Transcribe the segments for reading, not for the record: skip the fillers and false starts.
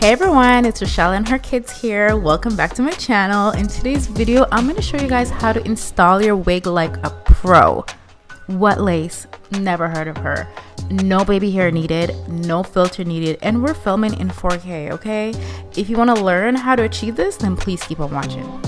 Hey everyone, it's Rochelle and her kids here. Welcome back to my channel. In today's video, I'm going to show you guys how to install your wig like a pro. What lace? Never heard of her. No baby hair needed, no filter needed, and we're filming in 4K, okay? If you want to learn how to achieve this, then please keep on watching.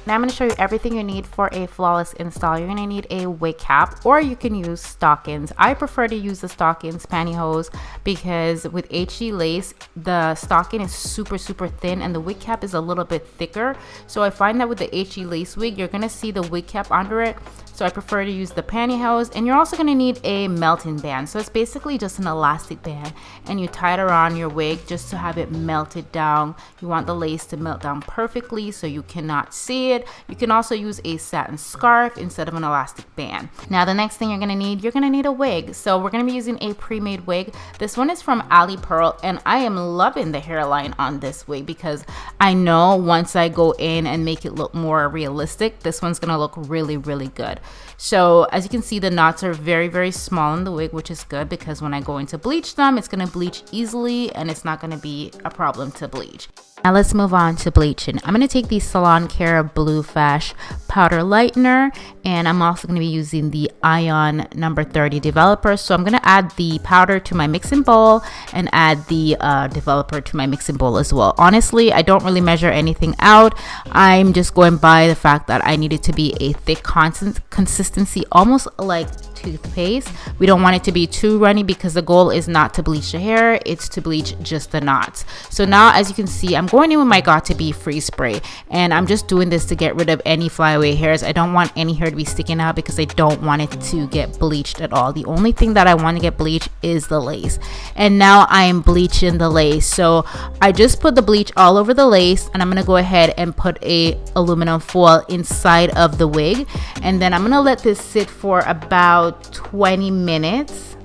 Now I'm going to show you everything you need for a flawless install. You're going to need a wig cap, or you can use stockings. I prefer to use the stockings, pantyhose, because with HD lace, the stocking is super thin and the wig cap is a little bit thicker. So I find that with the HD lace wig, you're going to see the wig cap under it. So I prefer to use the pantyhose, and you're also going to need a melting band. So it's basically just an elastic band, and you tie it around your wig just to have it melted down. You want the lace to melt down perfectly so you cannot see it. You can also use a satin scarf instead of an elastic band. Now the next thing you're going to need a wig. So we're going to be using a pre-made wig. This one is from Alipearl, and I am loving the hairline on this wig because I know once I go in and make it look more realistic, this one's going to look really good. So as you can see, the knots are very small in the wig, which is good because when I go in to bleach them, it's going to bleach easily and it's not going to be a problem to bleach. Now let's move on to bleaching. I'm going to take the Salon Care Blue Fash Powder Lightener, and I'm also going to be using the Ion number 30 developer. So I'm going to add the powder to my mixing bowl and add the developer to my mixing bowl as well. Honestly, I don't really measure anything out. I'm just going by the fact that I need it to be a thick consistency, almost like toothpaste. We don't want it to be too runny because the goal is not to bleach the hair, it's to bleach just the knots. So now as you can see, I'm going in with my Got2b freeze spray, and I'm just doing this to get rid of any flyaway hairs. I don't want any hair to be sticking out because I don't want it to get bleached at all. The only thing that I want to get bleached is the lace, and now I am bleaching the lace. So I just put the bleach all over the lace, and I'm going to go ahead and put a aluminum foil inside of the wig, and then I'm going to let this sit for about 20 minutes.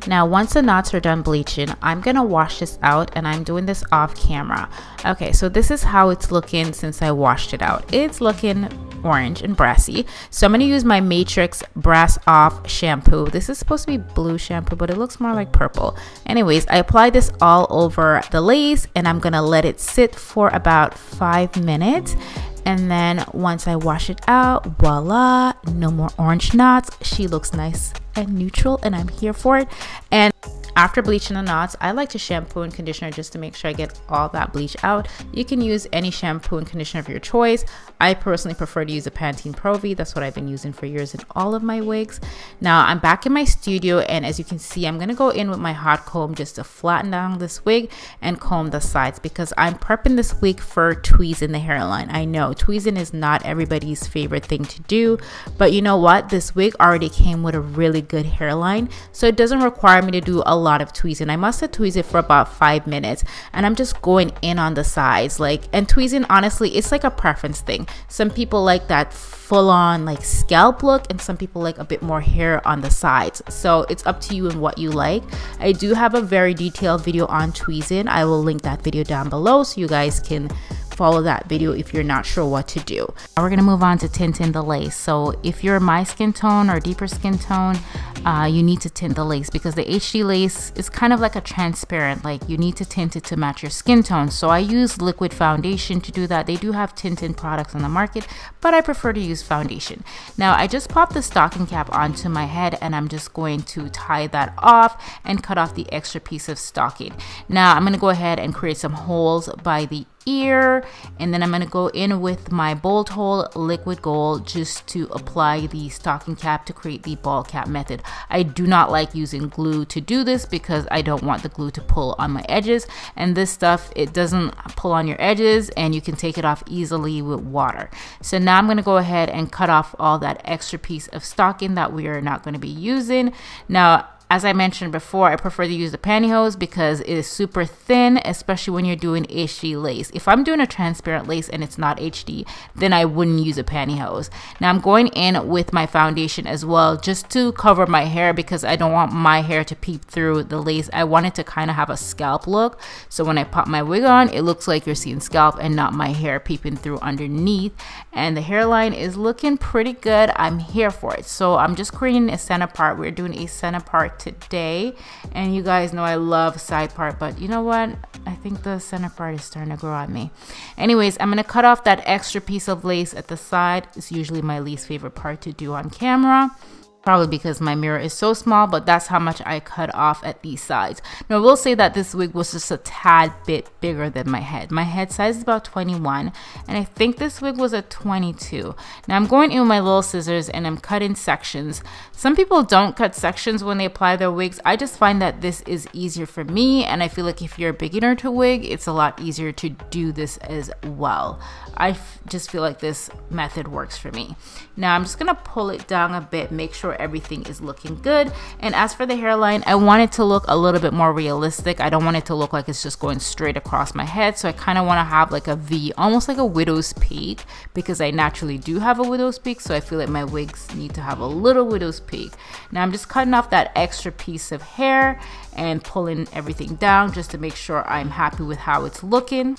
Now once the knots are done bleaching, I'm gonna wash this out, and I'm doing this off camera. Okay, so this is how it's looking since I washed it out. It's looking orange and brassy. So I'm gonna use my Matrix Brass Off shampoo. This is supposed to be blue shampoo, but it looks more like purple. Anyways, I applied this all over the lace, and I'm gonna let it sit for about 5 minutes. And then once I wash it out, voila, no more orange knots. She looks nice and neutral, and I'm here for it. And after bleaching the knots, I like to shampoo and conditioner just to make sure I get all that bleach out. You can use any shampoo and conditioner of your choice. I personally prefer to use a Pantene Pro V. That's what I've been using for years in all of my wigs. Now I'm back in my studio, and as you can see, I'm gonna go in with my hot comb just to flatten down this wig and comb the sides because I'm prepping this wig for tweezing the hairline. I know tweezing is not everybody's favorite thing to do, but you know what? This wig already came with a really good hairline, so it doesn't require me to do a lot of tweezing. I must have tweezed it for about 5 minutes, and I'm just going in on the sides. And tweezing, honestly, it's like a preference thing. Some people like that full-on like scalp look, and some people like a bit more hair on the sides. So it's up to you and what you like. I do have a very detailed video on tweezing. I will link that video down below so you guys can follow that video if you're not sure what to do. Now we're gonna move on to tinting the lace. So if you're my skin tone or deeper skin tone, you need to tint the lace because the HD lace is kind of like a transparent, like you need to tint it to match your skin tone. So I use liquid foundation to do that. They do have tinting products on the market, but I prefer to use foundation. Now I just popped the stocking cap onto my head, and I'm just going to tie that off and cut off the extra piece of stocking. Now I'm gonna go ahead and create some holes by the ear, and then I'm going to go in with my bolt hole liquid gold just to apply the stocking cap to create the ball cap method. I do not like using glue to do this because I don't want the glue to pull on my edges, and this stuff, it doesn't pull on your edges, and you can take it off easily with water. So now I'm going to go ahead and cut off all that extra piece of stocking that we are not going to be using. Now as I mentioned before, I prefer to use the pantyhose because it is super thin, especially when you're doing HD lace. If I'm doing a transparent lace and it's not HD, then I wouldn't use a pantyhose. Now I'm going in with my foundation as well just to cover my hair because I don't want my hair to peep through the lace. I want it to kind of have a scalp look. So when I pop my wig on, it looks like you're seeing scalp and not my hair peeping through underneath. And the hairline is looking pretty good. I'm here for it. So I'm just creating a center part. We're doing a center part today. And you guys know I love side part, but you know what? I think the center part is starting to grow on me. Anyways, I'm going to cut off that extra piece of lace at the side. It's usually my least favorite part to do on camera. Probably because my mirror is so small, but that's how much I cut off at these sides. Now, I will say that this wig was just a tad bit bigger than my head. My head size is about 21, and I think this wig was a 22. Now, I'm going in with my little scissors, and I'm cutting sections. Some people don't cut sections when they apply their wigs. I just find that this is easier for me, and I feel like if you're a beginner to wig, it's a lot easier to do this as well. I just feel like this method works for me. Now, I'm just going to pull it down a bit, make sure everything is looking good. And as for the hairline, I want it to look a little bit more realistic. I don't want it to look like it's just going straight across my head. So I kind of want to have like a V, almost like a widow's peak, because I naturally do have a widow's peak. So I feel like my wigs need to have a little widow's peak. Now I'm just cutting off that extra piece of hair and pulling everything down just to make sure I'm happy with how it's looking.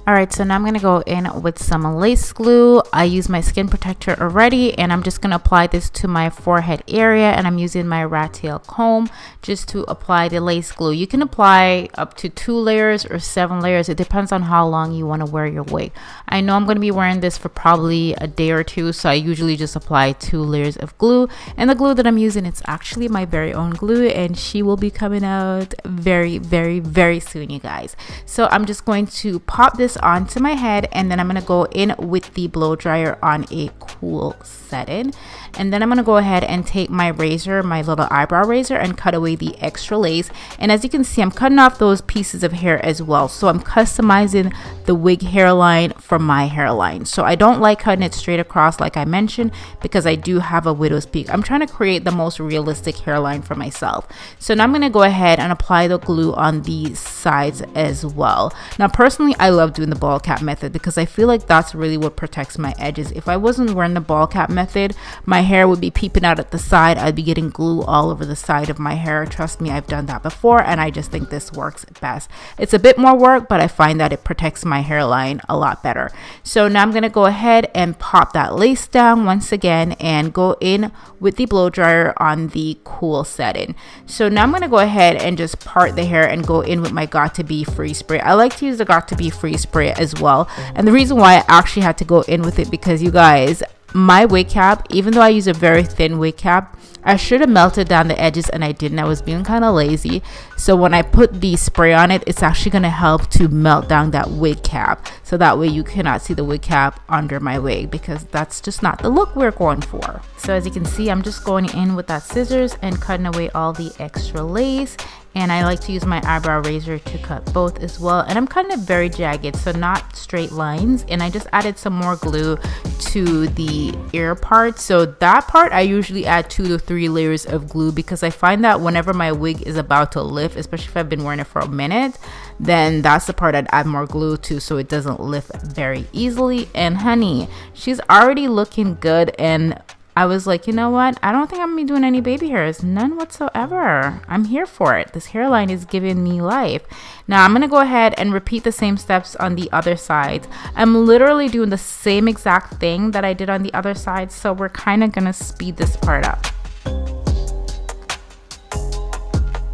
Alright, so now I'm going to go in with some lace glue. I use my skin protector already, and I'm just going to apply this to my forehead area, and I'm using my rat tail comb just to apply the lace glue. You can apply up to 2 layers or 7 layers. It depends on how long you want to wear your wig. I know I'm going to be wearing this for probably a day or 2, so I usually just apply 2 layers of glue. And the glue that I'm using, it's actually my very own glue, and she will be coming out very, very, very soon, you guys. So I'm just going to pop this onto my head, and then I'm going to go in with the blow dryer on a cool setting. And then I'm going to go ahead and take my razor, my little eyebrow razor, and cut away the extra lace. And as you can see, I'm cutting off those pieces of hair as well. So I'm customizing the wig hairline for my hairline. So I don't like cutting it straight across like I mentioned, because I do have a widow's peak. I'm trying to create the most realistic hairline for myself. So now I'm going to go ahead and apply the glue on the sides as well. Now personally, I love doing the ball cap method because I feel like that's really what protects my edges. If I wasn't wearing the ball cap method, my hair would be peeping out at the side. I'd be getting glue all over the side of my hair. Trust me, I've done that before, and I just think this works best. It's a bit more work, but I find that it protects my hairline a lot better. So now I'm going to go ahead and pop that lace down once again and go in with the blow dryer on the cool setting. So now I'm going to go ahead and just part the hair and go in with my Got To Be Free Spray. I like to use the Got To Be Free Spray as well, and the reason why I actually had to go in with it, because you guys, my wig cap, even though I use a very thin wig cap, I should have melted down the edges, and I didn't. I was being kind of lazy. So when I put the spray on it, it's actually going to help to melt down that wig cap, so that way you cannot see the wig cap under my wig, because that's just not the look we're going for. So as you can see, I'm just going in with that scissors and cutting away all the extra lace. And I like to use my eyebrow razor to cut both as well. And I'm cutting it very jagged, so not straight lines. And I just added some more glue to the ear part. So that part, I usually add 2 to 3 layers of glue, because I find that whenever my wig is about to lift, especially if I've been wearing it for a minute, then that's the part I'd add more glue to, so it doesn't lift very easily. And honey, she's already looking good, and I was like, you know what? I don't think I'm gonna be doing any baby hairs. None whatsoever. I'm here for it. This hairline is giving me life. Now I'm gonna go ahead and repeat the same steps on the other side. I'm literally doing the same exact thing that I did on the other side, so we're kind of gonna speed this part up.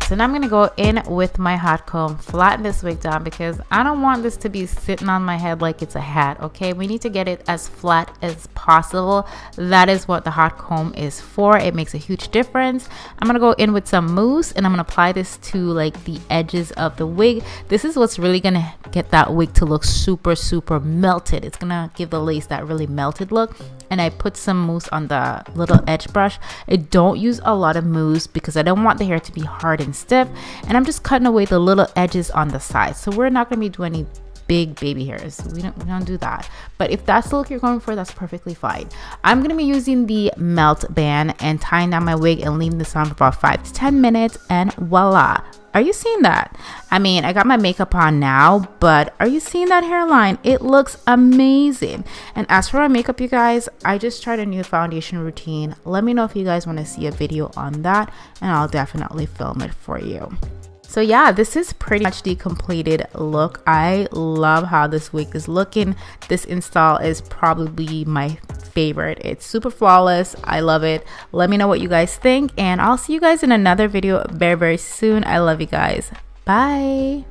So now I'm going to go in with my hot comb, flatten this wig down, because I don't want this to be sitting on my head like it's a hat, okay? We need to get it as flat as possible. That is what the hot comb is for. It makes a huge difference. I'm going to go in with some mousse, and I'm going to apply this to like the edges of the wig. This is what's really going to get that wig to look super, super melted. It's going to give the lace that really melted look. And I put some mousse on the little edge brush. I don't use a lot of mousse because I don't want the hair to be hard and stiff, and I'm just cutting away the little edges on the side. So we're not going to be doing any big baby hairs. We don't do that. But if that's the look you're going for, that's perfectly fine. I'm going to be using the melt band and tying down my wig and leaving this on for about 5 to 10 minutes, and voila. Are you seeing that? I mean, I got my makeup on now, but are you seeing that hairline? It looks amazing. And as for my makeup, you guys, I just tried a new foundation routine. Let me know if you guys want to see a video on that, and I'll definitely film it for you. So yeah, this is pretty much the completed look. I love how this wig is looking. This install is probably my favorite. It's super flawless. I love it. Let me know what you guys think, and I'll see you guys in another video very soon. I love you guys. Bye.